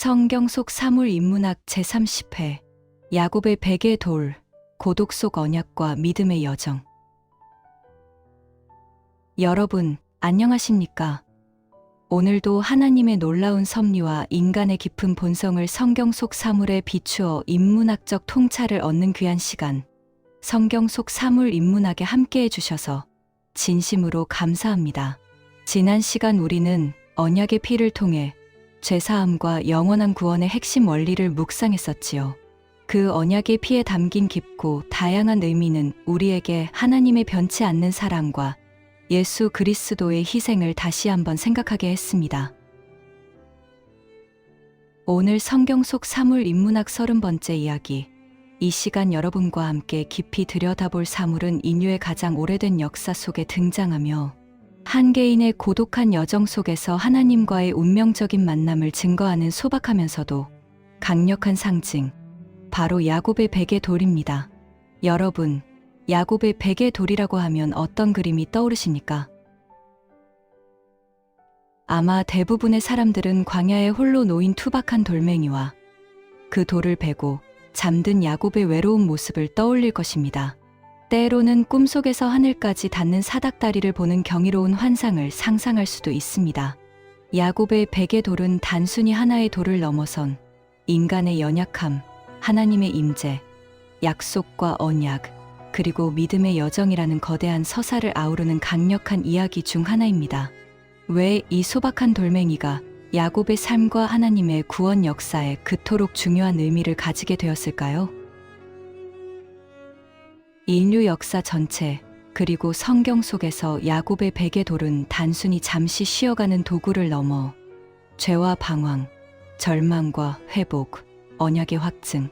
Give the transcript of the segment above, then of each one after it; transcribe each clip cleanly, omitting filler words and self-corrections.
성경 속 사물 인문학 제30회 야곱의 베개 돌, 고독 속 언약과 믿음의 여정. 여러분, 안녕하십니까? 오늘도 하나님의 놀라운 섭리와 인간의 깊은 본성을 성경 속 사물에 비추어 인문학적 통찰을 얻는 귀한 시간, 성경 속 사물 인문학에 함께해 주셔서 진심으로 감사합니다. 지난 시간 우리는 언약의 피를 통해 죄사함과 영원한 구원의 핵심 원리를 묵상했었지요. 그 언약의 피에 담긴 깊고 다양한 의미는 우리에게 하나님의 변치 않는 사랑과 예수 그리스도의 희생을 다시 한번 생각하게 했습니다. 오늘 성경 속 사물 인문학 30번째 이야기. 이 시간 여러분과 함께 깊이 들여다볼 사물은 인류의 가장 오래된 역사 속에 등장하며 한 개인의 고독한 여정 속에서 하나님과의 운명적인 만남을 증거하는 소박하면서도 강력한 상징, 바로 야곱의 베개 돌입니다. 여러분, 야곱의 베개 돌이라고 하면 어떤 그림이 떠오르십니까? 아마 대부분의 사람들은 광야에 홀로 놓인 투박한 돌멩이와 그 돌을 베고 잠든 야곱의 외로운 모습을 떠올릴 것입니다. 때로는 꿈속에서 하늘까지 닿는 사닥다리를 보는 경이로운 환상을 상상할 수도 있습니다. 야곱의 베개 돌은 단순히 하나의 돌을 넘어선 인간의 연약함, 하나님의 임재, 약속과 언약, 그리고 믿음의 여정이라는 거대한 서사를 아우르는 강력한 이야기 중 하나입니다. 왜 이 소박한 돌멩이가 야곱의 삶과 하나님의 구원 역사에 그토록 중요한 의미를 가지게 되었을까요? 인류 역사 전체, 그리고 성경 속에서 야곱의 베개 돌은 단순히 잠시 쉬어가는 도구를 넘어 죄와 방황, 절망과 회복, 언약의 확증,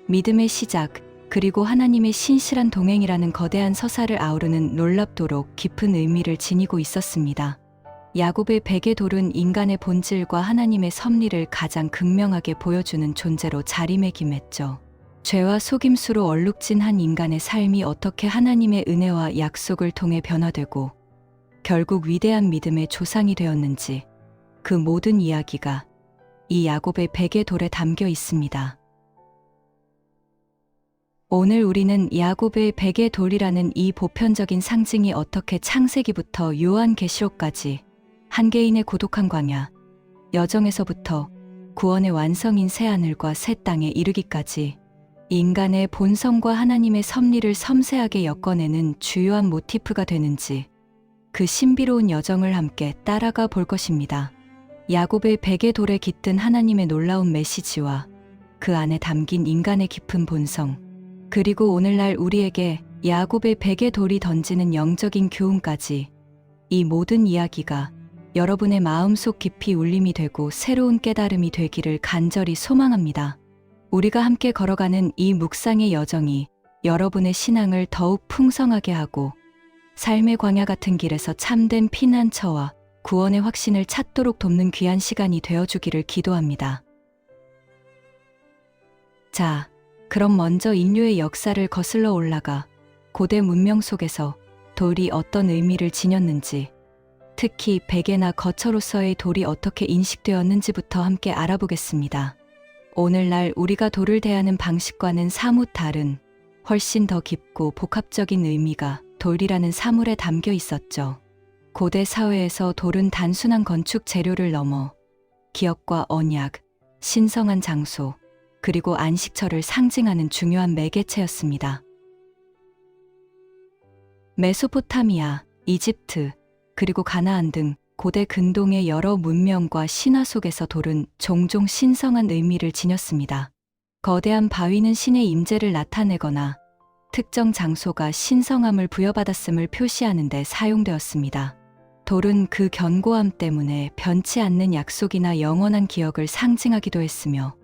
믿음의 시작, 그리고 하나님의 신실한 동행이라는 거대한 서사를 아우르는 놀랍도록 깊은 의미를 지니고 있었습니다. 야곱의 베개 돌은 인간의 본질과 하나님의 섭리를 가장 극명하게 보여주는 존재로 자리매김했죠. 죄와 속임수로 얼룩진 한 인간의 삶이 어떻게 하나님의 은혜와 약속을 통해 변화되고 결국 위대한 믿음의 조상이 되었는지, 그 모든 이야기가 이 야곱의 베개 돌에 담겨 있습니다. 오늘 우리는 야곱의 베개 돌이라는 이 보편적인 상징이 어떻게 창세기부터 요한계시록까지 한 개인의 고독한 광야, 여정에서부터 구원의 완성인 새하늘과 새 땅에 이르기까지 인간의 본성과 하나님의 섭리를 섬세하게 엮어내는 주요한 모티프가 되는지, 그 신비로운 여정을 함께 따라가 볼 것입니다. 야곱의 베개 돌에 깃든 하나님의 놀라운 메시지와 그 안에 담긴 인간의 깊은 본성, 그리고 오늘날 우리에게 야곱의 베개 돌이 던지는 영적인 교훈까지, 이 모든 이야기가 여러분의 마음속 깊이 울림이 되고 새로운 깨달음이 되기를 간절히 소망합니다. 우리가 함께 걸어가는 이 묵상의 여정이 여러분의 신앙을 더욱 풍성하게 하고 삶의 광야 같은 길에서 참된 피난처와 구원의 확신을 찾도록 돕는 귀한 시간이 되어주기를 기도합니다. 자, 그럼 먼저 인류의 역사를 거슬러 올라가 고대 문명 속에서 돌이 어떤 의미를 지녔는지, 특히 베개나 거처로서의 돌이 어떻게 인식되었는지부터 함께 알아보겠습니다. 오늘날 우리가 돌을 대하는 방식과는 사뭇 다른, 훨씬 더 깊고 복합적인 의미가 돌이라는 사물에 담겨 있었죠. 고대 사회에서 돌은 단순한 건축 재료를 넘어 기업과 언약, 신성한 장소, 그리고 안식처를 상징하는 중요한 매개체였습니다. 메소포타미아, 이집트, 그리고 가나안 등 고대 근동의 여러 문명과 신화 속에서 돌은 종종 신성한 의미를 지녔습니다. 거대한 바위는 신의 임재를 나타내거나 특정 장소가 신성함을 부여받았음을 표시하는 데 사용되었습니다. 돌은 그 견고함 때문에 변치 않는 약속이나 영원한 기억을 상징하기도 했으며,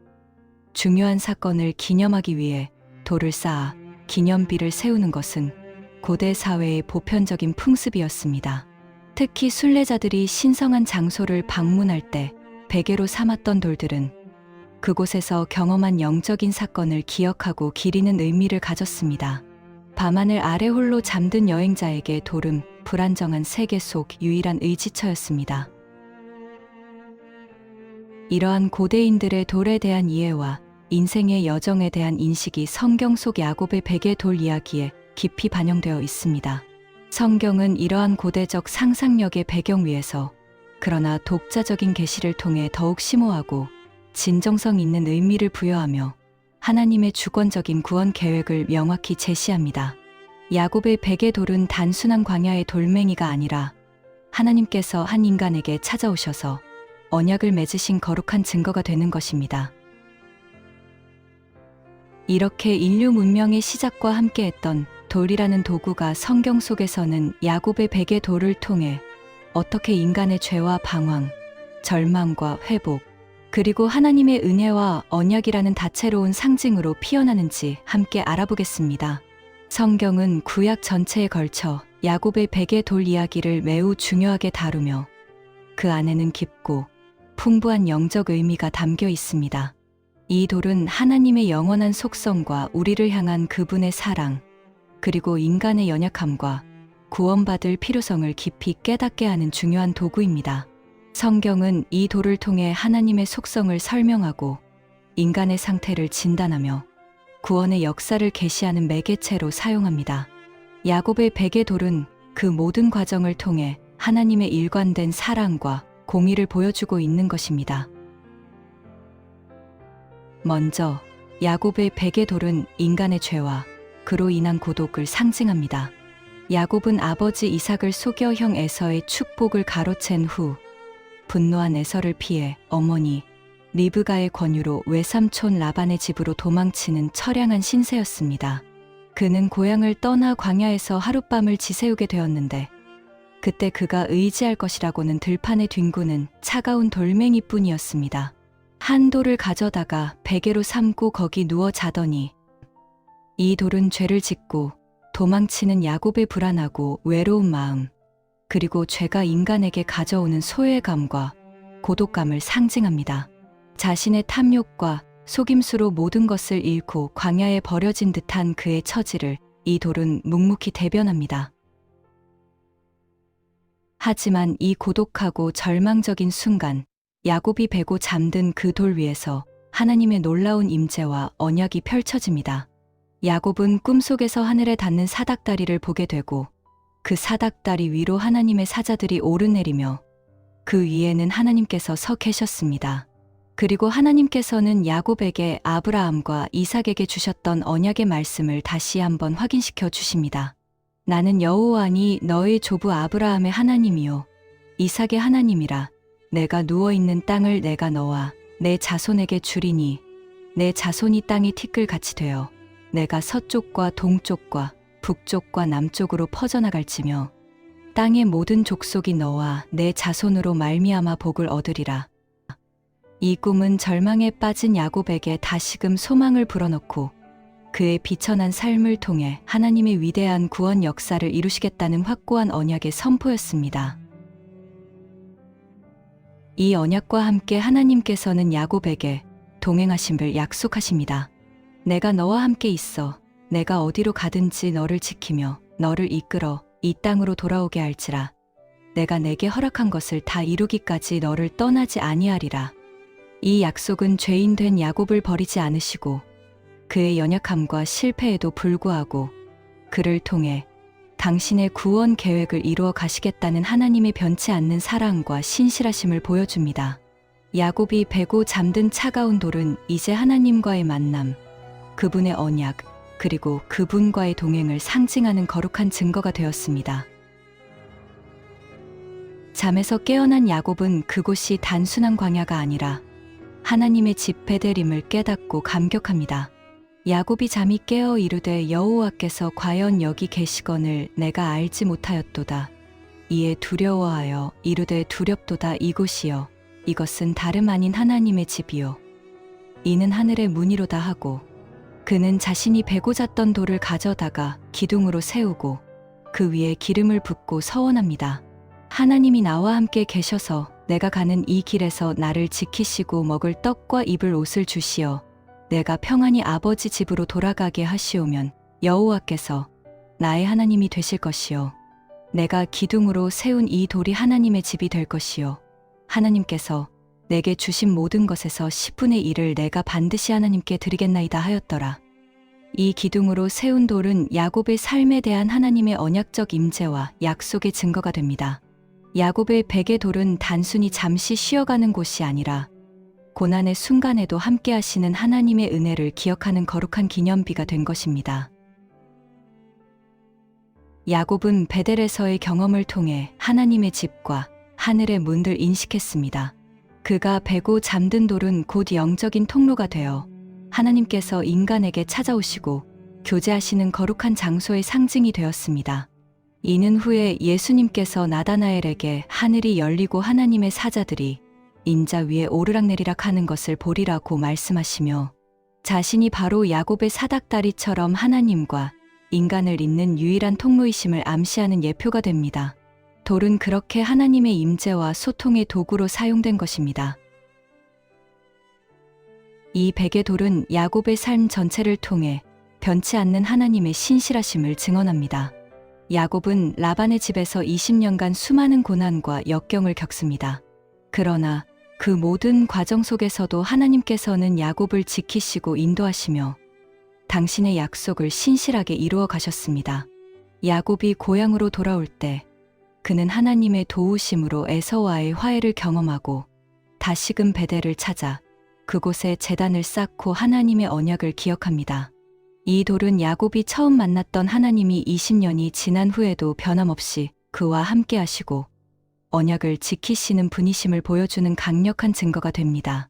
중요한 사건을 기념하기 위해 돌을 쌓아 기념비를 세우는 것은 고대 사회의 보편적인 풍습이었습니다. 특히 순례자들이 신성한 장소를 방문할 때 베개로 삼았던 돌들은 그곳에서 경험한 영적인 사건을 기억하고 기리는 의미를 가졌습니다. 밤하늘 아래 홀로 잠든 여행자에게 돌은 불안정한 세계 속 유일한 의지처였습니다. 이러한 고대인들의 돌에 대한 이해와 인생의 여정에 대한 인식이 성경 속 야곱의 베개 돌 이야기에 깊이 반영되어 있습니다. 성경은 이러한 고대적 상상력의 배경 위에서 그러나 독자적인 계시를 통해 더욱 심오하고 진정성 있는 의미를 부여하며 하나님의 주권적인 구원 계획을 명확히 제시합니다. 야곱의 베개 돌은 단순한 광야의 돌멩이가 아니라 하나님께서 한 인간에게 찾아오셔서 언약을 맺으신 거룩한 증거가 되는 것입니다. 이렇게 인류 문명의 시작과 함께했던 돌이라는 도구가 성경 속에서는 야곱의 베개 돌을 통해 어떻게 인간의 죄와 방황, 절망과 회복, 그리고 하나님의 은혜와 언약이라는 다채로운 상징으로 피어나는지 함께 알아보겠습니다. 성경은 구약 전체에 걸쳐 야곱의 베개 돌 이야기를 매우 중요하게 다루며 그 안에는 깊고 풍부한 영적 의미가 담겨 있습니다. 이 돌은 하나님의 영원한 속성과 우리를 향한 그분의 사랑, 그리고 인간의 연약함과 구원받을 필요성을 깊이 깨닫게 하는 중요한 도구입니다. 성경은 이 돌을 통해 하나님의 속성을 설명하고 인간의 상태를 진단하며 구원의 역사를 계시하는 매개체로 사용합니다. 야곱의 베개 돌은 그 모든 과정을 통해 하나님의 일관된 사랑과 공의를 보여주고 있는 것입니다. 먼저 야곱의 베개 돌은 인간의 죄와 그로 인한 고독을 상징합니다. 야곱은 아버지 이삭을 속여 형 에서의 축복을 가로챈 후 분노한 에서를 피해 어머니 리브가의 권유로 외삼촌 라반의 집으로 도망치는 처량한 신세였습니다. 그는 고향을 떠나 광야에서 하룻밤을 지새우게 되었는데 그때 그가 의지할 것이라고는 들판에 뒹구는 차가운 돌멩이뿐이었습니다. 한 돌을 가져다가 베개로 삼고 거기 누워 자더니 이 돌은 죄를 짓고 도망치는 야곱의 불안하고 외로운 마음, 그리고 죄가 인간에게 가져오는 소외감과 고독감을 상징합니다. 자신의 탐욕과 속임수로 모든 것을 잃고 광야에 버려진 듯한 그의 처지를 이 돌은 묵묵히 대변합니다. 하지만 이 고독하고 절망적인 순간, 야곱이 베고 잠든 그 돌 위에서 하나님의 놀라운 임재와 언약이 펼쳐집니다. 야곱은 꿈속에서 하늘에 닿는 사닥다리를 보게 되고 그 사닥다리 위로 하나님의 사자들이 오르내리며 그 위에는 하나님께서 서 계셨습니다. 그리고 하나님께서는 야곱에게 아브라함과 이삭에게 주셨던 언약의 말씀을 다시 한번 확인시켜 주십니다. 나는 여호와니 너의 조부 아브라함의 하나님이요 이삭의 하나님이라. 내가 누워있는 땅을 내가 너와 내 자손에게 주리니 내 자손이 땅이 티끌같이 되어 내가 서쪽과 동쪽과 북쪽과 남쪽으로 퍼져나갈지며 땅의 모든 족속이 너와 내 자손으로 말미암아 복을 얻으리라. 이 꿈은 절망에 빠진 야곱에게 다시금 소망을 불어넣고 그의 비천한 삶을 통해 하나님의 위대한 구원 역사를 이루시겠다는 확고한 언약의 선포였습니다. 이 언약과 함께 하나님께서는 야곱에게 동행하심을 약속하십니다. 내가 너와 함께 있어 내가 어디로 가든지 너를 지키며 너를 이끌어 이 땅으로 돌아오게 할지라. 내가 내게 허락한 것을 다 이루기까지 너를 떠나지 아니하리라. 이 약속은 죄인 된 야곱을 버리지 않으시고 그의 연약함과 실패에도 불구하고 그를 통해 당신의 구원 계획을 이루어 가시겠다는 하나님의 변치 않는 사랑과 신실하심을 보여줍니다. 야곱이 베고 잠든 차가운 돌은 이제 하나님과의 만남, 그분의 언약, 그리고 그분과의 동행을 상징하는 거룩한 증거가 되었습니다. 잠에서 깨어난 야곱은 그곳이 단순한 광야가 아니라 하나님의 집 베델임을 깨닫고 감격합니다. 야곱이 잠이 깨어 이르되 여호와께서 과연 여기 계시거늘 내가 알지 못하였도다. 이에 두려워하여 이르되 두렵도다. 이곳이여 이것은 다름 아닌 하나님의 집이요 이는 하늘의 문이로다 하고 그는 자신이 베고 잤던 돌을 가져다가 기둥으로 세우고 그 위에 기름을 붓고 서원합니다. 하나님이 나와 함께 계셔서 내가 가는 이 길에서 나를 지키시고 먹을 떡과 입을 옷을 주시어 내가 평안히 아버지 집으로 돌아가게 하시오면 여호와께서 나의 하나님이 되실 것이요 내가 기둥으로 세운 이 돌이 하나님의 집이 될 것이요 하나님께서 내게 주신 모든 것에서 10분의 1을 내가 반드시 하나님께 드리겠나이다 하였더라. 이 기둥으로 세운 돌은 야곱의 삶에 대한 하나님의 언약적 임재와 약속의 증거가 됩니다. 야곱의 베개 돌은 단순히 잠시 쉬어가는 곳이 아니라 고난의 순간에도 함께 하시는 하나님의 은혜를 기억하는 거룩한 기념비가 된 것입니다. 야곱은 베델에서의 경험을 통해 하나님의 집과 하늘의 문을 인식했습니다. 그가 베고 잠든 돌은 곧 영적인 통로가 되어 하나님께서 인간에게 찾아오시고 교제하시는 거룩한 장소의 상징이 되었습니다. 이는 후에 예수님께서 나다나엘에게 하늘이 열리고 하나님의 사자들이 인자 위에 오르락내리락 하는 것을 보리라고 말씀하시며 자신이 바로 야곱의 사닥다리처럼 하나님과 인간을 잇는 유일한 통로이심을 암시하는 예표가 됩니다. 돌은 그렇게 하나님의 임재와 소통의 도구로 사용된 것입니다. 이 베개 돌은 야곱의 삶 전체를 통해 변치 않는 하나님의 신실하심을 증언합니다. 야곱은 라반의 집에서 20년간 수많은 고난과 역경을 겪습니다. 그러나 그 모든 과정 속에서도 하나님께서는 야곱을 지키시고 인도하시며 당신의 약속을 신실하게 이루어 가셨습니다. 야곱이 고향으로 돌아올 때 그는 하나님의 도우심으로 에서와의 화해를 경험하고 다시금 베델을 찾아 그곳에 제단을 쌓고 하나님의 언약을 기억합니다. 이 돌은 야곱이 처음 만났던 하나님이 20년이 지난 후에도 변함없이 그와 함께 하시고 언약을 지키시는 분이심을 보여주는 강력한 증거가 됩니다.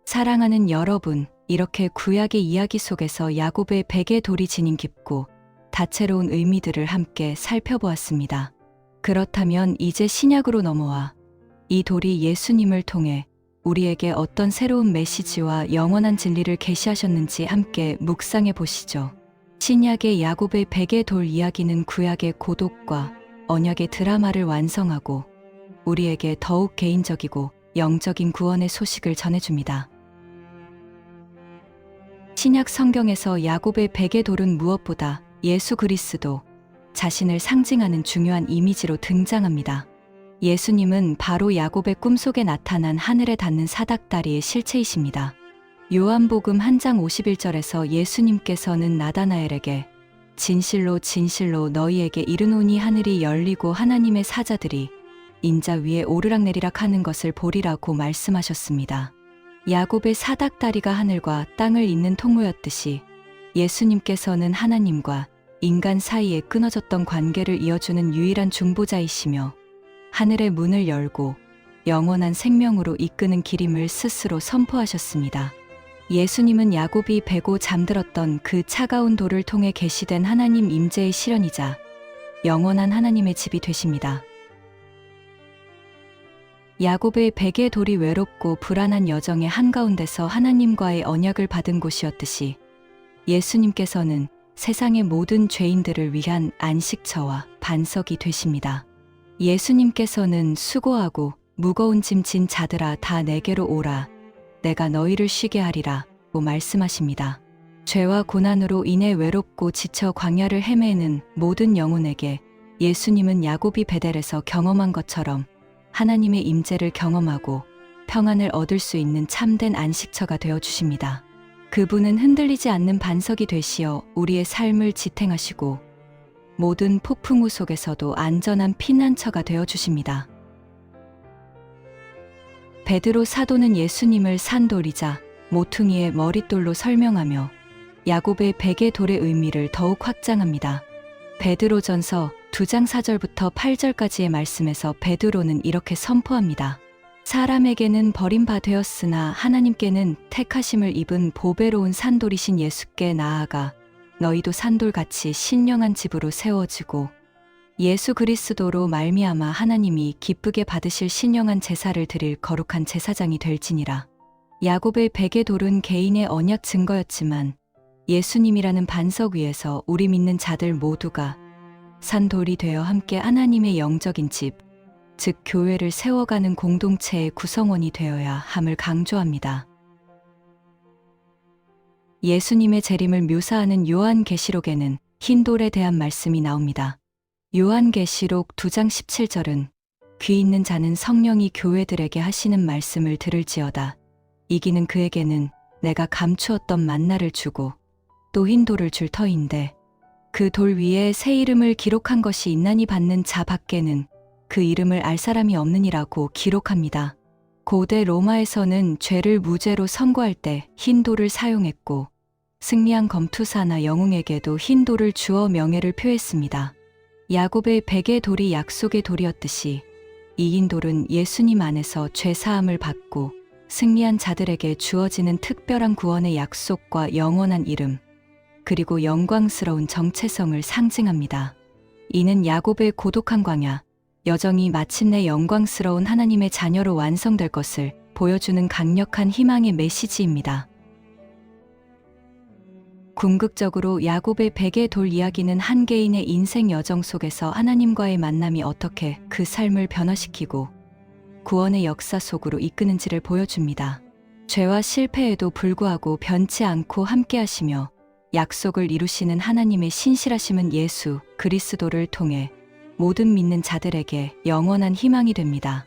사랑하는 여러분, 이렇게 구약의 이야기 속에서 야곱의 베개 돌이 지닌 깊고 다채로운 의미들을 함께 살펴보았습니다. 그렇다면 이제 신약으로 넘어와 이 돌이 예수님을 통해 우리에게 어떤 새로운 메시지와 영원한 진리를 계시하셨는지 함께 묵상해 보시죠. 신약의 야곱의 베개 돌 이야기는 구약의 고독과 언약의 드라마를 완성하고 우리에게 더욱 개인적이고 영적인 구원의 소식을 전해줍니다. 신약 성경에서 야곱의 베개 돌은 무엇보다 예수 그리스도 자신을 상징하는 중요한 이미지로 등장합니다. 예수님은 바로 야곱의 꿈속에 나타난 하늘에 닿는 사닥다리의 실체이십니다. 요한복음 1장 51절에서 예수님께서는 나다나엘에게 진실로 진실로 너희에게 이르노니 하늘이 열리고 하나님의 사자들이 인자 위에 오르락내리락 하는 것을 보리라고 말씀하셨습니다. 야곱의 사닥다리가 하늘과 땅을 잇는 통로였듯이 예수님께서는 하나님과 인간 사이에 끊어졌던 관계를 이어주는 유일한 중보자이시며 하늘의 문을 열고 영원한 생명으로 이끄는 길임을 스스로 선포하셨습니다. 예수님은 야곱이 베고 잠들었던 그 차가운 돌을 통해 계시된 하나님 임재의 실현이자 영원한 하나님의 집이 되십니다. 야곱의 베개 돌이 외롭고 불안한 여정의 한가운데서 하나님과의 언약을 받은 곳이었듯이 예수님께서는 세상의 모든 죄인들을 위한 안식처와 반석이 되십니다. 예수님께서는 수고하고 무거운 짐 진 자들아 다 내게로 오라 내가 너희를 쉬게 하리라고 말씀하십니다. 죄와 고난으로 인해 외롭고 지쳐 광야를 헤매는 모든 영혼에게 예수님은 야곱이 베델에서 경험한 것처럼 하나님의 임재를 경험하고 평안을 얻을 수 있는 참된 안식처가 되어 주십니다. 그분은 흔들리지 않는 반석이 되시어 우리의 삶을 지탱하시고 모든 폭풍우 속에서도 안전한 피난처가 되어 주십니다. 베드로 사도는 예수님을 산돌이자 모퉁이의 머릿돌로 설명하며 야곱의 베개 돌의 의미를 더욱 확장합니다. 베드로전서 2장 4절부터 8절까지의 말씀에서 베드로는 이렇게 선포합니다. 사람에게는 버림받되었으나 하나님께는 택하심을 입은 보배로운 산돌이신 예수께 나아가 너희도 산돌같이 신령한 집으로 세워지고 예수 그리스도로 말미암아 하나님이 기쁘게 받으실 신령한 제사를 드릴 거룩한 제사장이 될지니라. 야곱의 베개 돌은 개인의 언약 증거였지만 예수님이라는 반석 위에서 우리 믿는 자들 모두가 산돌이 되어 함께 하나님의 영적인 집, 즉 교회를 세워가는 공동체의 구성원이 되어야 함을 강조합니다. 예수님의 재림을 묘사하는 요한계시록에는 흰 돌에 대한 말씀이 나옵니다. 요한계시록 2장 17절은 귀 있는 자는 성령이 교회들에게 하시는 말씀을 들을지어다. 이기는 그에게는 내가 감추었던 만나를 주고 또 흰 돌을 줄 터인데 그 돌 위에 새 이름을 기록한 것이 있나니 받는 자 밖에는 그 이름을 알 사람이 없느니라고 기록합니다. 고대 로마에서는 죄를 무죄로 선고할 때 흰 돌을 사용했고 승리한 검투사나 영웅에게도 흰 돌을 주어 명예를 표했습니다. 야곱의 베개 돌이 약속의 돌이었듯이 이 흰 돌은 예수님 안에서 죄 사함을 받고 승리한 자들에게 주어지는 특별한 구원의 약속과 영원한 이름, 그리고 영광스러운 정체성을 상징합니다. 이는 야곱의 고독한 광야, 여정이 마침내 영광스러운 하나님의 자녀로 완성될 것을 보여주는 강력한 희망의 메시지입니다. 궁극적으로 야곱의 베개 돌 이야기는 한 개인의 인생 여정 속에서 하나님과의 만남이 어떻게 그 삶을 변화시키고 구원의 역사 속으로 이끄는지를 보여줍니다. 죄와 실패에도 불구하고 변치 않고 함께하시며 약속을 이루시는 하나님의 신실하심은 예수 그리스도를 통해 모든 믿는 자들에게 영원한 희망이 됩니다.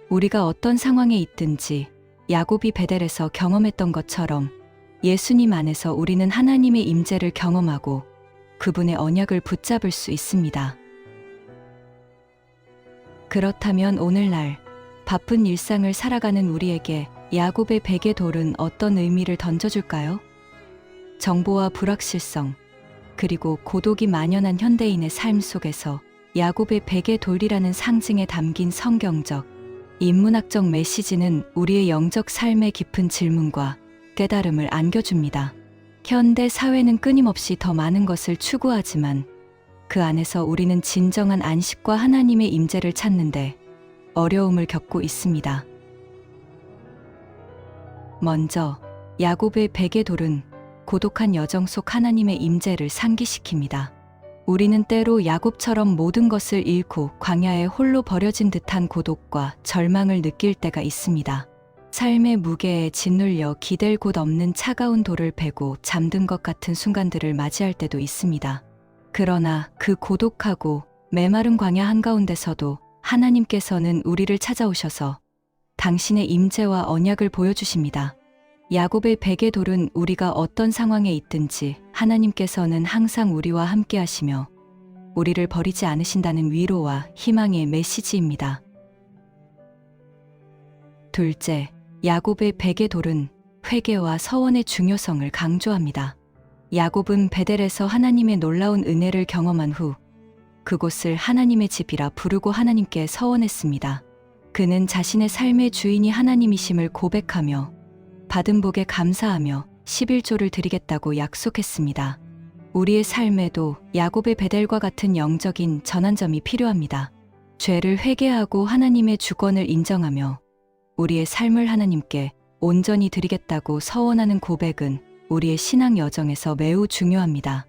우리가 어떤 상황에 있든지 야곱이 베델에서 경험했던 것처럼 예수님 안에서 우리는 하나님의 임재를 경험하고 그분의 언약을 붙잡을 수 있습니다. 그렇다면 오늘날 바쁜 일상을 살아가는 우리에게 야곱의 베개 돌은 어떤 의미를 던져줄까요? 정보와 불확실성, 그리고 고독이 만연한 현대인의 삶 속에서 야곱의 베개 돌이라는 상징에 담긴 성경적, 인문학적 메시지는 우리의 영적 삶의 깊은 질문과 깨달음을 안겨줍니다. 현대 사회는 끊임없이 더 많은 것을 추구하지만 그 안에서 우리는 진정한 안식과 하나님의 임재를 찾는데 어려움을 겪고 있습니다. 먼저 야곱의 베개 돌은 고독한 여정 속 하나님의 임재를 상기시킵니다. 우리는 때로 야곱처럼 모든 것을 잃고 광야에 홀로 버려진 듯한 고독과 절망을 느낄 때가 있습니다. 삶의 무게에 짓눌려 기댈 곳 없는 차가운 돌을 베고 잠든 것 같은 순간들을 맞이할 때도 있습니다. 그러나 그 고독하고 메마른 광야 한가운데서도 하나님께서는 우리를 찾아오셔서 당신의 임재와 언약을 보여주십니다. 야곱의 베개 돌은 우리가 어떤 상황에 있든지 하나님께서는 항상 우리와 함께 하시며 우리를 버리지 않으신다는 위로와 희망의 메시지입니다. 둘째, 야곱의 베개 돌은 회개와 서원의 중요성을 강조합니다. 야곱은 베델에서 하나님의 놀라운 은혜를 경험한 후 그곳을 하나님의 집이라 부르고 하나님께 서원했습니다. 그는 자신의 삶의 주인이 하나님이심을 고백하며 받은 복에 감사하며 11조를 드리겠다고 약속했습니다. 우리의 삶에도 야곱의 베델과 같은 영적인 전환점이 필요합니다. 죄를 회개하고 하나님의 주권을 인정하며 우리의 삶을 하나님께 온전히 드리겠다고 서원하는 고백은 우리의 신앙 여정에서 매우 중요합니다.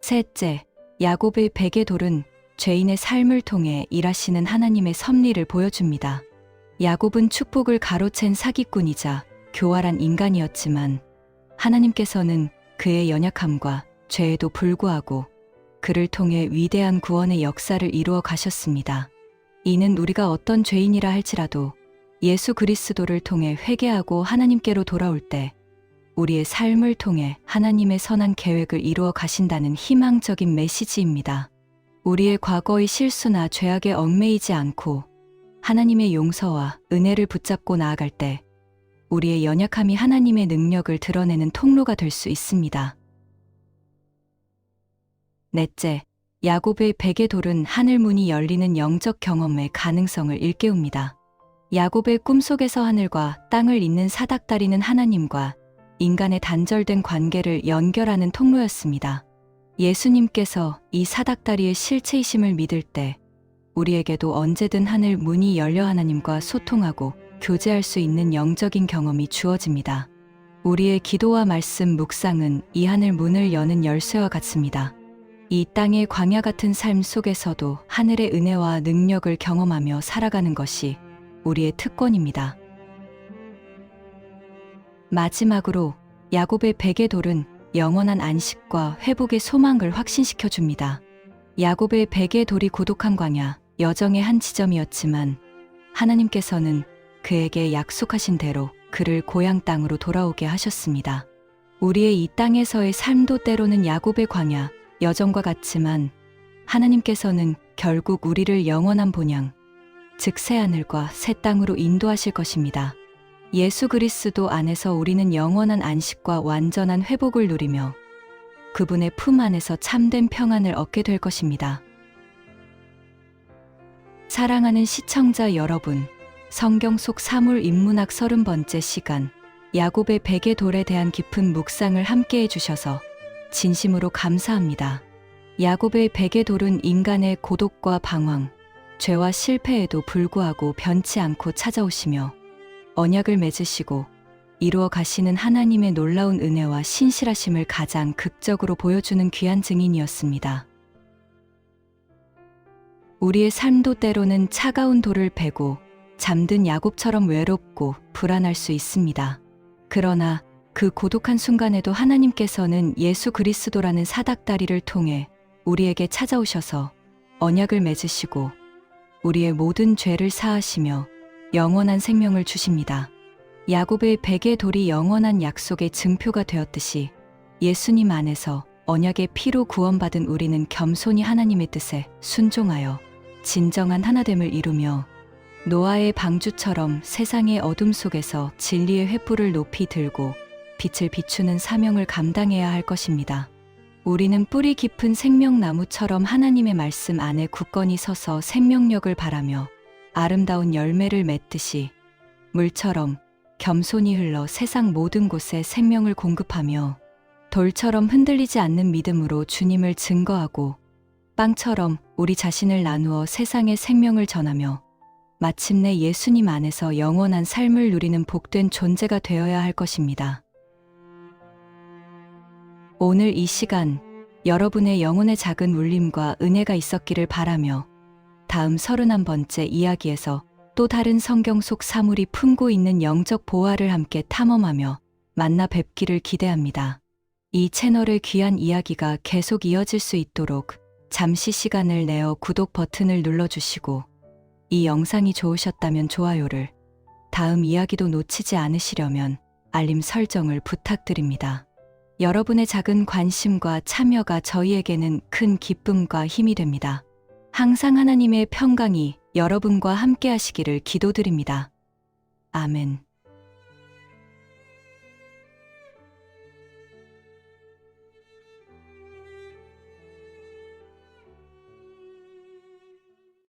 셋째, 야곱의 베개 돌은 죄인의 삶을 통해 일하시는 하나님의 섭리를 보여줍니다. 야곱은 축복을 가로챈 사기꾼이자 교활한 인간이었지만 하나님께서는 그의 연약함과 죄에도 불구하고 그를 통해 위대한 구원의 역사를 이루어 가셨습니다. 이는 우리가 어떤 죄인이라 할지라도 예수 그리스도를 통해 회개하고 하나님께로 돌아올 때 우리의 삶을 통해 하나님의 선한 계획을 이루어 가신다는 희망적인 메시지입니다. 우리의 과거의 실수나 죄악에 얽매이지 않고 하나님의 용서와 은혜를 붙잡고 나아갈 때 우리의 연약함이 하나님의 능력을 드러내는 통로가 될 수 있습니다. 넷째, 야곱의 베개 돌은 하늘 문이 열리는 영적 경험의 가능성을 일깨웁니다. 야곱의 꿈속에서 하늘과 땅을 잇는 사닥다리는 하나님과 인간의 단절된 관계를 연결하는 통로였습니다. 예수님께서 이 사닥다리의 실체이심을 믿을 때 우리에게도 언제든 하늘 문이 열려 하나님과 소통하고 교제할 수 있는 영적인 경험이 주어집니다. 우리의 기도와 말씀 묵상은 이 하늘 문을 여는 열쇠와 같습니다. 이 땅의 광야 같은 삶 속에서도 하늘의 은혜와 능력을 경험하며 살아가는 것이 우리의 특권입니다. 마지막으로 야곱의 베개 돌은 영원한 안식과 회복의 소망을 확신시켜 줍니다. 야곱의 베개 돌이 고독한 광야, 여정의 한 지점이었지만 하나님께서는 그에게 약속하신 대로 그를 고향 땅으로 돌아오게 하셨습니다. 우리의 이 땅에서의 삶도 때로는 야곱의 광야, 여정과 같지만 하나님께서는 결국 우리를 영원한 본향, 즉 새하늘과 새 땅으로 인도하실 것입니다. 예수 그리스도 안에서 우리는 영원한 안식과 완전한 회복을 누리며 그분의 품 안에서 참된 평안을 얻게 될 것입니다. 사랑하는 시청자 여러분, 성경 속 사물 인문학 30번째 시간, 야곱의 베개 돌에 대한 깊은 묵상을 함께 해주셔서 진심으로 감사합니다. 야곱의 베개 돌은 인간의 고독과 방황, 죄와 실패에도 불구하고 변치 않고 찾아오시며 언약을 맺으시고 이루어 가시는 하나님의 놀라운 은혜와 신실하심을 가장 극적으로 보여주는 귀한 증인이었습니다. 우리의 삶도 때로는 차가운 돌을 베고 잠든 야곱처럼 외롭고 불안할 수 있습니다. 그러나 그 고독한 순간에도 하나님께서는 예수 그리스도라는 사닥다리를 통해 우리에게 찾아오셔서 언약을 맺으시고 우리의 모든 죄를 사하시며 영원한 생명을 주십니다. 야곱의 베개 돌이 영원한 약속의 증표가 되었듯이 예수님 안에서 언약의 피로 구원받은 우리는 겸손히 하나님의 뜻에 순종하여 진정한 하나됨을 이루며 노아의 방주처럼 세상의 어둠 속에서 진리의 횃불을 높이 들고 빛을 비추는 사명을 감당해야 할 것입니다. 우리는 뿌리 깊은 생명나무처럼 하나님의 말씀 안에 굳건히 서서 생명력을 발하며 아름다운 열매를 맺듯이 물처럼 겸손히 흘러 세상 모든 곳에 생명을 공급하며 돌처럼 흔들리지 않는 믿음으로 주님을 증거하고 빵처럼 우리 자신을 나누어 세상에 생명을 전하며 마침내 예수님 안에서 영원한 삶을 누리는 복된 존재가 되어야 할 것입니다. 오늘 이 시간 여러분의 영혼의 작은 울림과 은혜가 있었기를 바라며 다음 31번째 이야기에서 또 다른 성경 속 사물이 품고 있는 영적 보화를 함께 탐험하며 만나 뵙기를 기대합니다. 이 채널의 귀한 이야기가 계속 이어질 수 있도록 잠시 시간을 내어 구독 버튼을 눌러주시고 이 영상이 좋으셨다면 좋아요를, 다음 이야기도 놓치지 않으시려면 알림 설정을 부탁드립니다. 여러분의 작은 관심과 참여가 저희에게는 큰 기쁨과 힘이 됩니다. 항상 하나님의 평강이 여러분과 함께 하시기를 기도드립니다. 아멘.